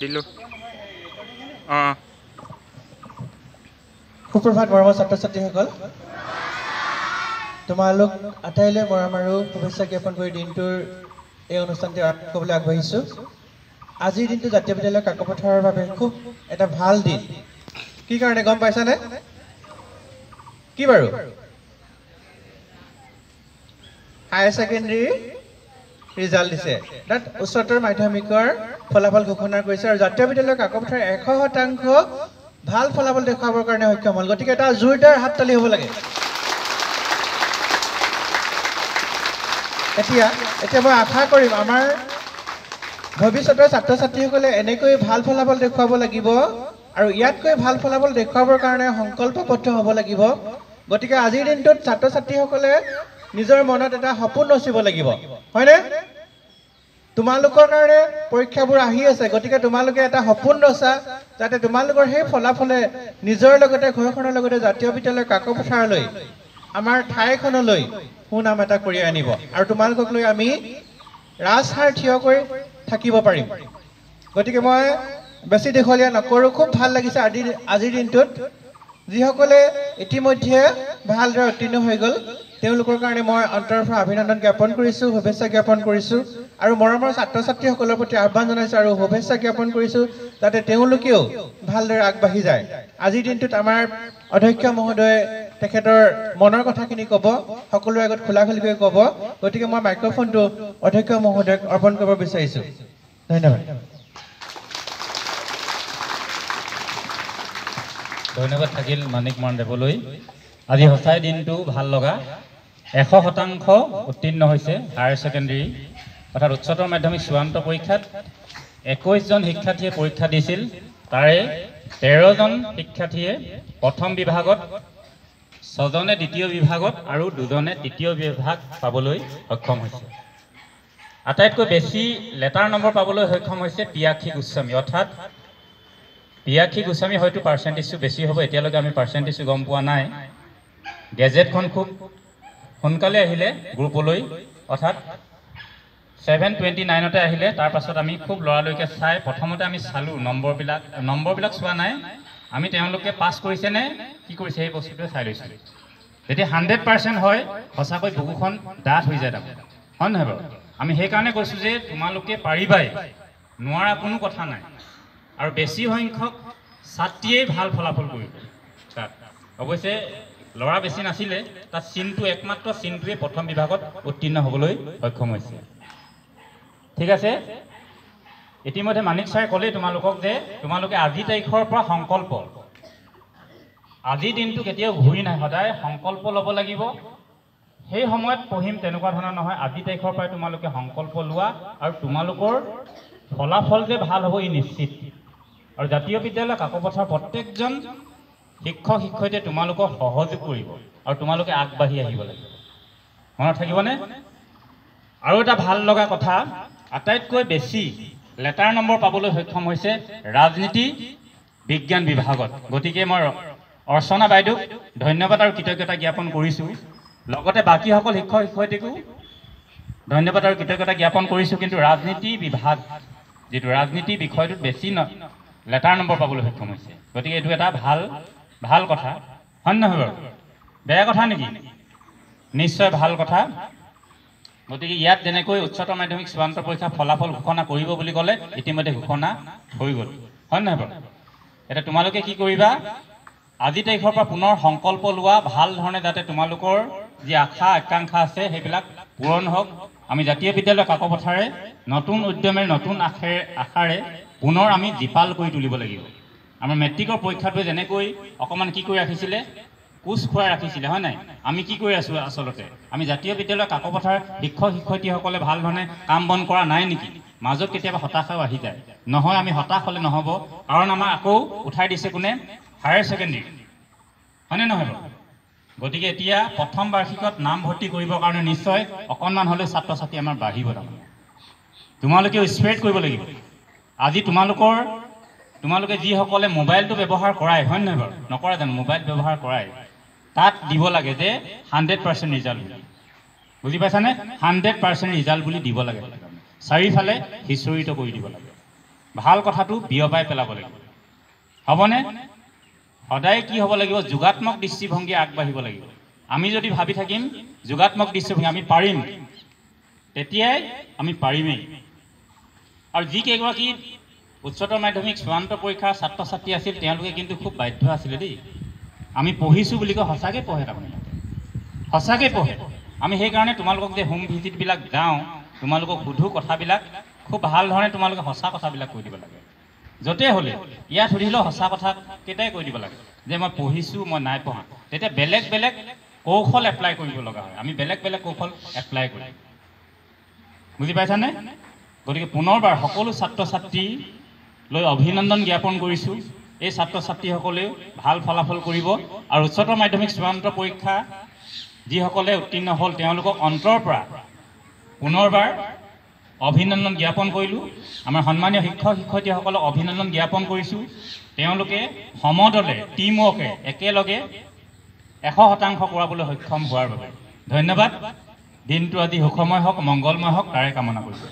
দিলো সুপ্ৰভাত মৰমৰ ছাত্ৰ ছাত্ৰীসকল তোমালোক আটাইলৈ মৰম আৰু শুভেচ্ছা জ্ঞাপন কৰি দিনটোৰ এই অনুষ্ঠানটি আৰম্ভ কৰিবলৈ আগবাঢ়িছোঁ আজিৰ দিনটো জাতীয় বিদ্যালয় কাকপথাৰৰ বাবে খুব এটা ভাল দিন কি কাৰণে গম পাইছানে কি বাৰু হায়াৰ ছেকেণ্ডাৰী ৰিজাল্ট দিছে তাত উচ্চতৰ মাধ্যমিকৰ ফলাফল ঘোষণা কৰিছে আৰু জাতীয় বিদ্যালয় কাকপথাৰ 100% ভাল ফলাফল দেখুৱাবৰ কাৰণে সক্ষম হ'ল গতিকে এটা জোৰদাৰ হাততালি হ'ব লাগে এতিয়া মই আশা কৰিম আমাৰ ভৱিষ্যতৰ ছাত্ৰ ছাত্ৰীসকলে এনেকৈ ভাল ফলাফল দেখুৱাব লাগিব আৰু ইয়াতকৈ ভাল ফলাফল দেখুৱাবৰ কাৰণে সংকল্পবদ্ধ হ'ব লাগিব গতিকে আজিৰ দিনটোত ছাত্ৰ ছাত্ৰীসকলে নিজৰ মনত এটা সপোন ৰচিব লাগিব হয়নে তোমালোকৰ কাৰণে পৰীক্ষাবোৰ আহি আছে গতিকে তোমালোকে এটা সপোন ৰচা যাতে তোমালোকৰ সেই ফলাফলে নিজৰ লগতে ঘৰখনৰ লগতে জাতীয় বিদ্যালয় কাকপথাৰলৈ আমাৰ ঠাইখনলৈ সুনাম এটা কঢ়িয়াই আনিব আৰু তোমালোকক লৈ আমি ৰাজহাৰ থিয় কৰি থাকিব পাৰিম গতিকে মই বেছি দীঘলীয়া নকৰোঁ খুব ভাল লাগিছে আজিৰ দিনটোত যিসকলে ইতিমধ্যে ভালদৰে উত্তীৰ্ণ হৈ গ'ল তেওঁলোকৰ কাৰণে মই অন্তৰৰ পৰা অভিনন্দন জ্ঞাপন কৰিছোঁ শুভেচ্ছা জ্ঞাপন কৰিছোঁ আৰু মৰমৰ ছাত্ৰ ছাত্ৰীসকলৰ প্ৰতি আহ্বান জনাইছোঁ আৰু শুভেচ্ছা জ্ঞাপন কৰিছোঁ যাতে তেওঁলোকেও ভালদৰে আগবাঢ়ি যায় আজিৰ দিনটোত আমাৰ অধ্যক্ষ মহোদয়ে তেখেতৰ মনৰ কথাখিনি ক'ব সকলোৰে আগত খোলাখুলিকৈ ক'ব গতিকে মই মাইক্ৰফোনটো অধ্যক্ষ মহোদয়ক অৰ্পণ কৰিব বিচাৰিছোঁ ধন্যবাদ ধন্যবাদ থাকিল মানিক মৰাণ দেৱলৈ আজি সঁচাই দিনটো ভাল লগা 100% উত্তীৰ্ণ হৈছে হায়াৰ ছেকেণ্ডাৰী অৰ্থাৎ উচ্চতৰ মাধ্যমিক চূড়ান্ত পৰীক্ষাত 21 জন শিক্ষাৰ্থীয়ে পৰীক্ষা দিছিল তাৰে 13 জন শিক্ষাৰ্থীয়ে প্ৰথম বিভাগত 6 জনে দ্বিতীয় বিভাগত আৰু 2 জনে তৃতীয় বিভাগ পাবলৈ সক্ষম হৈছে আটাইতকৈ বেছি লেটাৰ নম্বৰ পাবলৈ সক্ষম হৈছে পিয়াক্ষী গোস্বামী অৰ্থাৎ পিয়াক্ষী গোস্বামী হয়তো পাৰ্চেণ্টেজটো বেছি হ'ব এতিয়ালৈকে আমি পাৰ্চেণ্টেজটো গম পোৱা নাই গেজেটখন খুব সোনকালে আহিলে গ্ৰুপলৈ অৰ্থাৎ 729তে আহিলে তাৰ পাছত আমি খুব লৰালৈকে চাই প্ৰথমতে আমি চালোঁ নম্বৰবিলাক চোৱা নাই আমি তেওঁলোকে পাছ কৰিছে নে কি কৰিছে সেই বস্তুটো চাই লৈছোঁ যদি 100% হয় সঁচাকৈ বুকুখন ডাঠ হৈ যায় তাৰমানে হয় নহয় বাৰু আমি সেইকাৰণে কৈছোঁ যে তোমালোকে পাৰিবাই নোৱাৰা কোনো কথা নাই আৰু বেছি সংখ্যক ছাত্ৰীয়ে ভাল ফলাফল কৰিব তাত অৱশ্যে ল'ৰা বেছি নাছিলে তাত চিনটো একমাত্ৰ চিনটোৱে প্ৰথম বিভাগত উত্তীৰ্ণ হ'বলৈ সক্ষম হৈছে ঠিক আছে ইতিমধ্যে মানিক ছাৰে ক'লেই তোমালোকক যে তোমালোকে আজি তাৰিখৰ পৰা সংকল্প আজিৰ দিনটো কেতিয়াও ঘূৰি নাই সদায় সংকল্প ল'ব লাগিব সেই সময়ত পঢ়িম তেনেকুৱা ধৰণৰ নহয় আজি তাৰিখৰ পৰাই তোমালোকে সংকল্প লোৱা আৰু তোমালোকৰ ফলাফল যে ভাল হ'ব ই নিশ্চিত আৰু জাতীয় বিদ্যালয় কাকপথাৰ প্ৰত্যেকজন শিক্ষক শিক্ষয়িত্ৰীয়ে তোমালোকক সহযোগ কৰিব আৰু তোমালোকে আগবাঢ়ি আহিব লাগিব মনত থাকিবনে আৰু এটা ভাল লগা কথা আটাইতকৈ বেছি লেটাৰ নম্বৰ পাবলৈ সক্ষম হৈছে ৰাজনীতি বিজ্ঞান বিভাগত গতিকে মই অৰ্চনা বাইদেউক ধন্যবাদ আৰু কৃতজ্ঞতা জ্ঞাপন কৰিছোঁ লগতে বাকীসকল শিক্ষক শিক্ষয়িত্ৰীকো ধন্যবাদ আৰু কৃতজ্ঞতা জ্ঞাপন কৰিছোঁ কিন্তু ৰাজনীতি বিভাগ যিটো ৰাজনীতি বিষয়টোত বেছি লেটাৰ নম্বৰ পাবলৈ সক্ষম হৈছে গতিকে এইটো এটা ভাল কথা হয় নহয় বাৰু বেয়া কথা নেকি নিশ্চয় ভাল কথা গতিকে ইয়াত যেনেকৈ উচ্চতৰ মাধ্যমিক চূড়ান্ত পৰীক্ষা ফলাফল ঘোষণা কৰিব বুলি ক'লে ইতিমধ্যে ঘোষণা হৈ গ'ল হয় নহয় বাৰু এতিয়া তোমালোকে কি কৰিবা আজি তাৰিখৰ পৰা পুনৰ সংকল্প লোৱা ভাল ধৰণে যাতে তোমালোকৰ যি আশা আকাংক্ষা আছে সেইবিলাক পূৰণ হওক আমি জাতীয় বিদ্যালয় কাকপথাৰে নতুন উদ্যমেৰে নতুন আশাৰে পুনৰ আমি জীপাল কৰি তুলিব লাগিব আমাৰ মেট্ৰিকৰ পৰীক্ষাটোৱে যেনেকৈ অকণমান কি কৰি ৰাখিছিলে কোচ খুৱাই ৰাখিছিলে হয় নাই আমি কি কৰি আছোঁ আচলতে আমি জাতীয় বিদ্যালয় কাকপথাৰ শিক্ষক শিক্ষয়িত্ৰীসকলে ভাল ধৰণে কাম বন কৰা নাই নেকি মাজত কেতিয়াবা হতাশাও আহি যায় নহয় আমি হতাশ হ'লে নহ'ব কাৰণ আমাৰ আকৌ উঠাই দিছে কোনে হায়াৰ ছেকেণ্ডেৰী হয়নে নহয় বাৰু গতিকে এতিয়া প্ৰথম বাৰ্ষিকত নাম ভৰ্তি কৰিবৰ কাৰণে নিশ্চয় অকণমান হ'লেও ছাত্ৰ ছাত্ৰী আমাৰ বাঢ়িব তাৰমানে তোমালোকেও স্প্ৰেড কৰিব লাগিব আজি তোমালোকে যিসকলে মোবাইলটো ব্যৱহাৰ কৰাই হয় নহয় বাৰু নকৰা জানো মোবাইল ব্যৱহাৰ কৰাই তাত দিব লাগে যে 100% ৰিজাল্ট বুলি বুজি পাইছানে 100% ৰিজাল্ট বুলি দিব লাগে চাৰিওফালে সিঁচৰিত কৰি দিব লাগে ভাল কথাটো বিয়পাই পেলাব লাগিব হ'বনে সদায় কি হ'ব লাগিব যোগাত্মক দৃষ্টিভংগী আগবাঢ়িব লাগিব আমি যদি ভাবি থাকিম যোগাত্মক দৃষ্টিভংগী আমি পাৰিম তেতিয়াই আমি পাৰিমেই আৰু যিকেইগৰাকী উচ্চতৰ মাধ্যমিক চূড়ান্ত পৰীক্ষাৰ ছাত্ৰ ছাত্ৰী আছিল তেওঁলোকে কিন্তু খুব বাধ্য আছিলে দেই আমি পঢ়িছোঁ বুলি কয় সঁচাকৈ পঢ়ে তাৰমানে সঁচাকৈ পঢ়ে আমি সেইকাৰণে তোমালোকক যে হোম ভিজিটবিলাক যাওঁ তোমালোকক সোধোঁ কথাবিলাক খুব ভাল ধৰণে তোমালোকে সঁচা কথাবিলাক কৈ দিব লাগে য'তেই হ'লে ইয়াত সুধিলেও সঁচা কথাকেইটাই কৈ দিব লাগে যে মই পঢ়িছোঁ মই নাই পঢ়া তেতিয়া বেলেগ বেলেগ কৌশল এপ্লাই কৰিব লগা হয় আমি বেলেগ বেলেগ কৌশল এপ্লাই কৰিম বুজি পাইছানে গতিকে পুনৰবাৰ সকলো ছাত্ৰ ছাত্ৰীলৈ অভিনন্দন জ্ঞাপন কৰিছোঁ এই ছাত্ৰ ছাত্ৰীসকলেও ভাল ফলাফল কৰিব আৰু উচ্চতৰ মাধ্যমিক চূড়ান্ত পৰীক্ষা যিসকলে উত্তীৰ্ণ হ'ল তেওঁলোকক অন্তৰৰ পৰা পুনৰবাৰ অভিনন্দন জ্ঞাপন কৰিলোঁ আমাৰ সন্মানীয় শিক্ষক শিক্ষয়িত্ৰীসকলক অভিনন্দন জ্ঞাপন কৰিছোঁ তেওঁলোকে সমদলে টিমৱৰ্কে একেলগে 100% কৰাবলৈ সক্ষম হোৱাৰ বাবে ধন্যবাদ দিনটো আজি সুখময় হওক মংগলময় হওক তাৰে কামনা কৰিছোঁ